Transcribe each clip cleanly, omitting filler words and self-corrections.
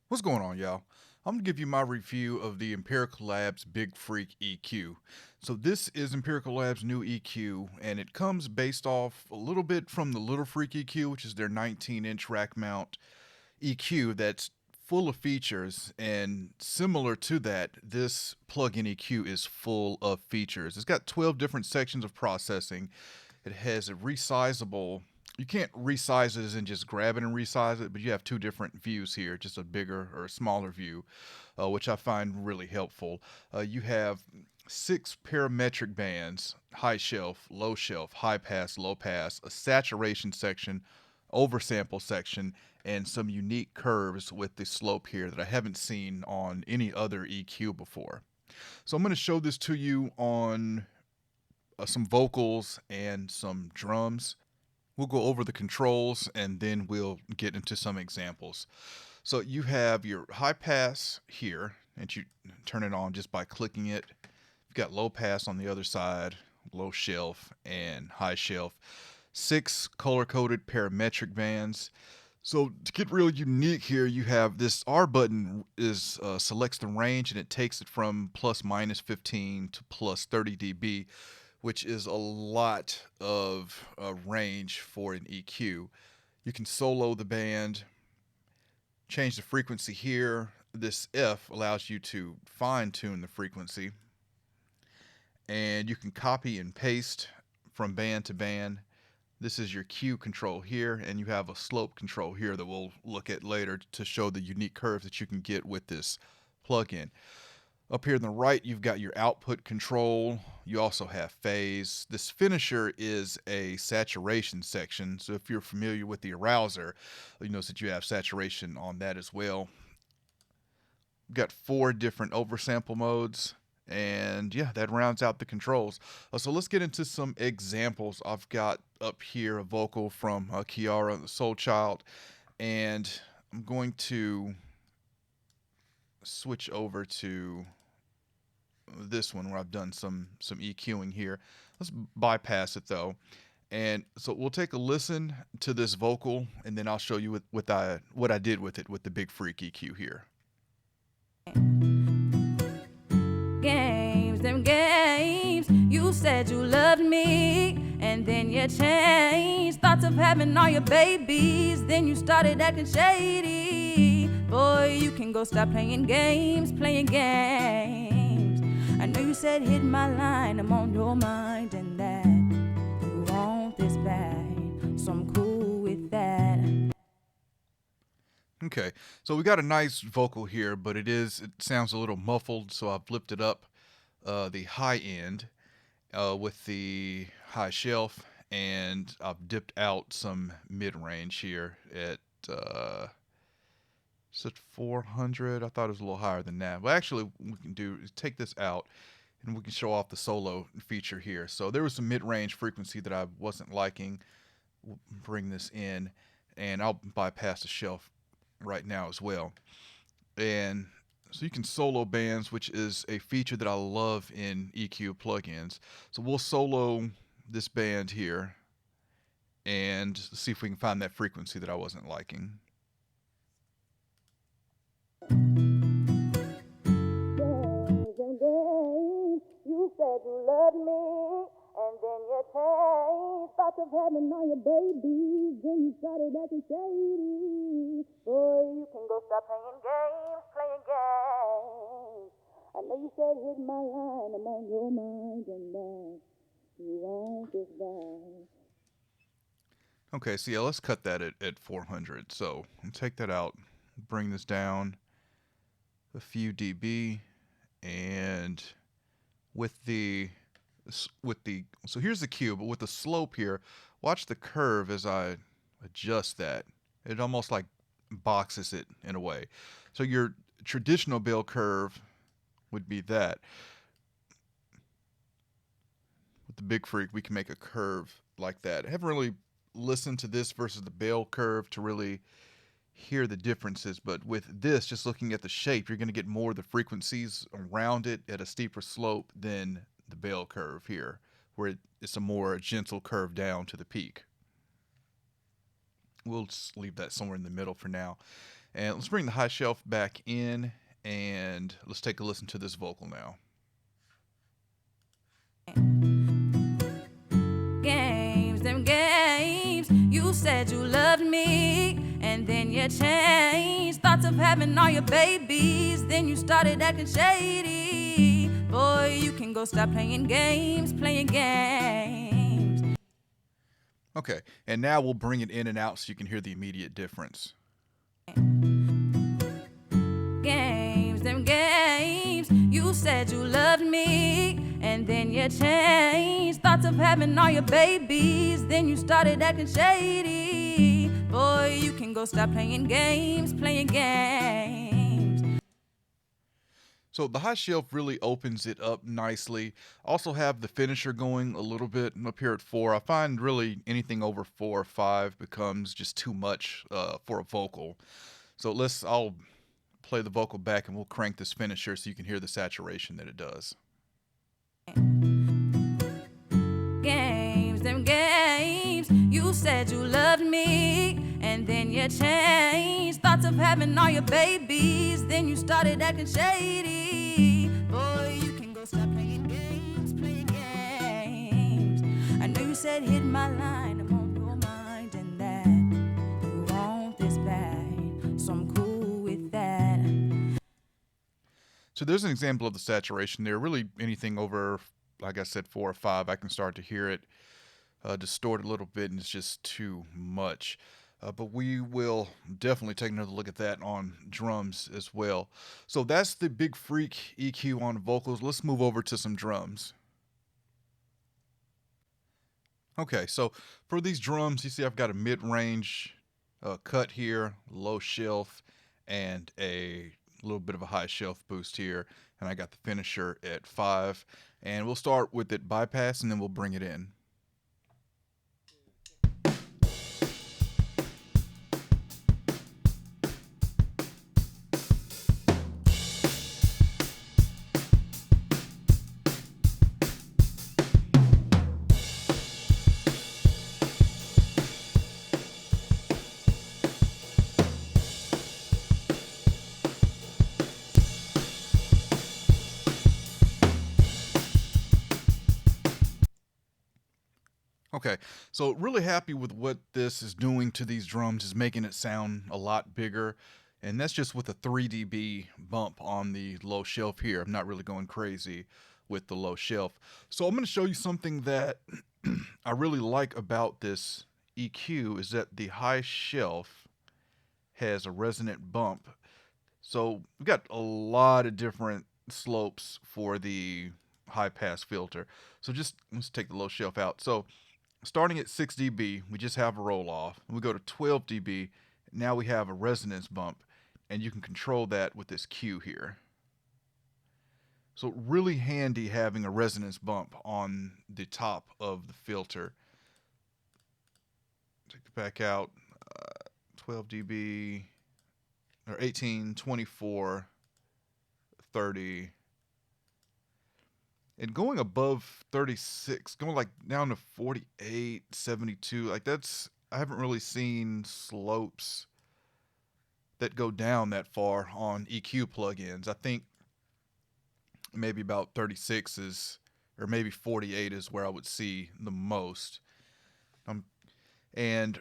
What's going on, y'all? I'm going to give you my review of the Empirical Labs Big FreQ EQ. So this is Empirical Labs' new EQ, and it comes based off a little bit from the Little Freak EQ, which is their 19-inch rack mount EQ that's full of features. And similar to that, this plug-in EQ is full of features. It's got 12 different sections of processing. It has a resizable, you can't resize it as in just grab it and resize it, but you have two different views here, just a bigger or a smaller view, which I find really helpful. You have six parametric bands: high shelf, low shelf, high pass, low pass, a saturation section, oversample section, and some unique curves with the slope here that I haven't seen on any other EQ before. So I'm going to show this to you on some vocals and some drums. We'll go over the controls and then we'll get into some examples. So you have your high pass here, and you turn it on just by clicking it. You've got low pass on the other side, low shelf and high shelf. Six color-coded parametric bands. So to get real unique here, you have this R button is selects the range, and it takes it from plus minus 15 to plus 30 dB, which is a lot of range for an EQ. You can solo the band, change the frequency here. This F allows you to fine tune the frequency, and you can copy and paste from band to band. This is your Q control here, and you have a slope control here that we'll look at later to show the unique curves that you can get with this plugin. Up here on the right, you've got your output control. You also have phase. This finisher is a saturation section. So if you're familiar with the arouser, you notice that you have saturation on that as well. We've got four different oversample modes. And yeah, that rounds out the controls. So let's get into some examples. I've got up here a vocal from Kiara, the Soul Child. And I'm going to switch over to this one where I've done some EQing here. Let's bypass it though. And so we'll take a listen to this vocal, and then I'll show you what I did with it with the Big FreQ EQ here. Games, them games. You said you loved me, and then you changed. Thoughts of having all your babies, then you started acting shady. Boy, you can go stop playing games, playing games. I know you said hit my line, I'm on your mind, and that you want this bad, so I'm cool with that. Okay, so we got a nice vocal here, but it sounds a little muffled, so I've lifted up the high end with the high shelf, and I've dipped out some mid range here at is it 400? I thought it was a little higher than that. Well, actually, we can do is take this out, and we can show off the solo feature here. So there was some mid range frequency that I wasn't liking. We'll bring this in, and I'll bypass the shelf right now as well. And so you can solo bands, which is a feature that I love in EQ plugins. So we'll solo this band here and see if we can find that frequency that I wasn't liking. You said you loved me, and then you changed. Thoughts of having all your babies, then you started acting shady. Boy, you can go stop playing games, playing games. I know you said hit my line, I'm on your mind, and that you want this bad. Okay, so yeah, let's cut that at 400. So I'll take that out, bring this down a few dB, and with the so here's the cue, but with the slope here, watch the curve as I adjust that. It almost like boxes it in a way. So your traditional bell curve would be that. With the Big FreQ, we can make a curve like that. I haven't really listened to this versus the bell curve to really hear the differences, but with this, just looking at the shape, you're going to get more of the frequencies around it at a steeper slope than the bell curve here, where it's a more gentle curve down to the peak. We'll just leave that somewhere in the middle for now. And let's bring the high shelf back in, and let's take a listen to this vocal now. Games, them games. You said you loved me, and then you changed. Thoughts of having all your babies, then you started acting shady. Boy, you can go stop playing games, playing games. Okay, and now we'll bring it in and out so you can hear the immediate difference. Games, them games. You said you loved me, and then you changed. Thoughts of having all your babies, then you started acting shady. Boy, you can go stop playing games, playing games. So the high shelf really opens it up nicely. Also have the finisher going a little bit up here at 4. I find really anything over 4 or 5 becomes just too much for a vocal. So I'll play the vocal back and we'll crank this finisher so you can hear the saturation that it does. Games, them games. You said you loved me, and then you changed. Thoughts of having all your babies, then you started acting shady. Boy, you can go stop playing games, playing games. I know you said hit my line, I'm on your mind, and that you want this bad, so I'm cool with that. So there's an example of the saturation there. Really anything over, like I said, 4 or 5, I can start to hear it distort a little bit, and it's just too much. But we will definitely take another look at that on drums as well. So that's the Big FreQ EQ on vocals. Let's move over to some drums. Okay, so for these drums, you see I've got a mid-range cut here, low shelf, and a little bit of a high shelf boost here. And I got the finisher at 5. And we'll start with it bypass, and then we'll bring it in. Okay, so really happy with what this is doing to these drums, is making it sound a lot bigger. And that's just with a 3 dB bump on the low shelf here. I'm not really going crazy with the low shelf. So I'm going to show you something that I really like about this EQ is that the high shelf has a resonant bump. So we've got a lot of different slopes for the high pass filter. So let's take the low shelf out. So starting at 6 dB, we just have a roll off. We go to 12 dB, now we have a resonance bump, and you can control that with this Q here. So really handy having a resonance bump on the top of the filter. Take it back out, 12 dB, or 18, 24, 30. And going above 36, going like down to 48, 72, like I haven't really seen slopes that go down that far on EQ plugins. I think maybe about 36 or maybe 48 is where I would see the most. And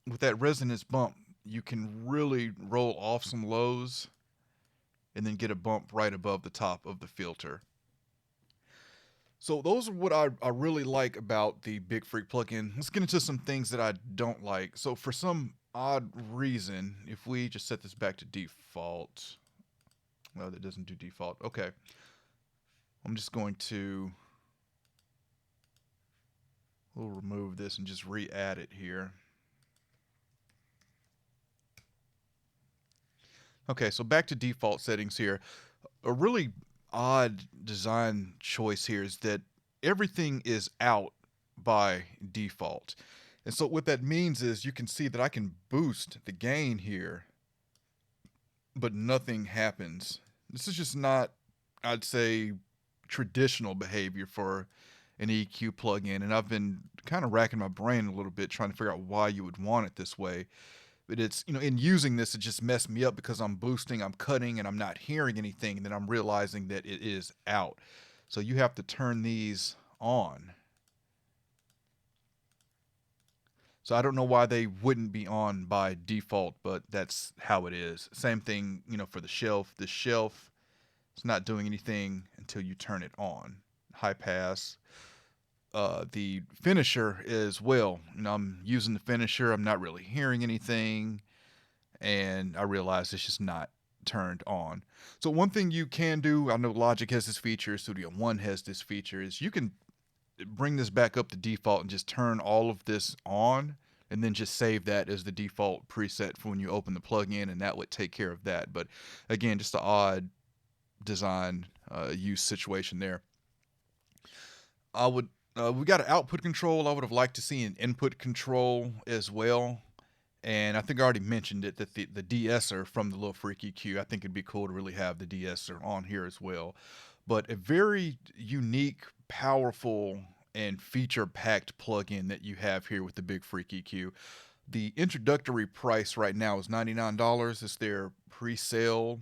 with that resonance bump, you can really roll off some lows and then get a bump right above the top of the filter. So those are what I really like about the Big FreQ plugin. Let's get into some things that I don't like. So for some odd reason, if we just set this back to default, no, that doesn't do default. Okay. I'm just going to, we'll remove this and just re-add it here. Okay, so back to default settings here. A really odd design choice here is that everything is out by default. And so what that means is you can see that I can boost the gain here, but nothing happens. This is just not, I'd say, traditional behavior for an EQ plugin, and I've been kind of racking my brain a little bit trying to figure out why you would want it this way. But it's, in using this, it just messed me up because I'm boosting, I'm cutting, and I'm not hearing anything. And then I'm realizing that it is out. So you have to turn these on. So I don't know why they wouldn't be on by default, but that's how it is. Same thing, for the shelf. The shelf is not doing anything until you turn it on. High pass. The finisher as well. I'm using the finisher. I'm not really hearing anything, and I realize it's just not turned on. So one thing you can do, I know Logic has this feature, Studio One has this feature, is you can bring this back up to default and just turn all of this on, and then just save that as the default preset for when you open the plugin, and that would take care of that. But again, just an odd design use situation there. I would we got an output control. I would have liked to see an input control as well. And I think I already mentioned it, that the de-esser from the little Freak EQ, I think it'd be cool to really have the de-esser on here as well. But a very unique, powerful, and feature-packed plugin that you have here with the Big FreQ EQ. The introductory price right now is $99. It's their pre-sale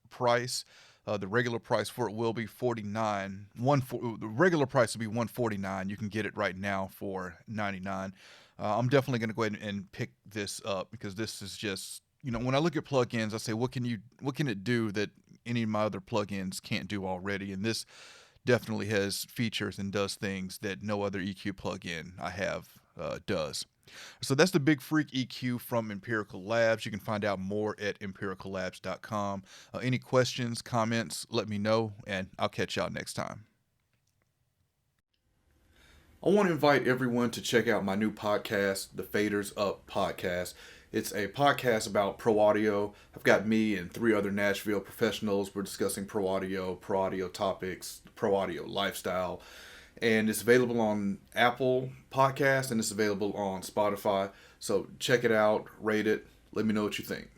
price. The regular price for it will be $49. The regular price will be $149. You can get it right now for $99. I'm definitely going to go ahead and pick this up because this is just, when I look at plugins, I say, what can it do that any of my other plugins can't do already? And this definitely has features and does things that no other EQ plugin I have does. So that's the Big FreQ EQ from Empirical Labs. You can find out more at empiricallabs.com. Any questions, comments, let me know, and I'll catch y'all next time. I want to invite everyone to check out my new podcast, the Faders Up Podcast. It's a podcast about pro audio. I've got me and 3 other Nashville professionals. We're discussing pro audio topics, pro audio lifestyle. And it's available on Apple Podcasts and it's available on Spotify. So check it out, rate it, let me know what you think.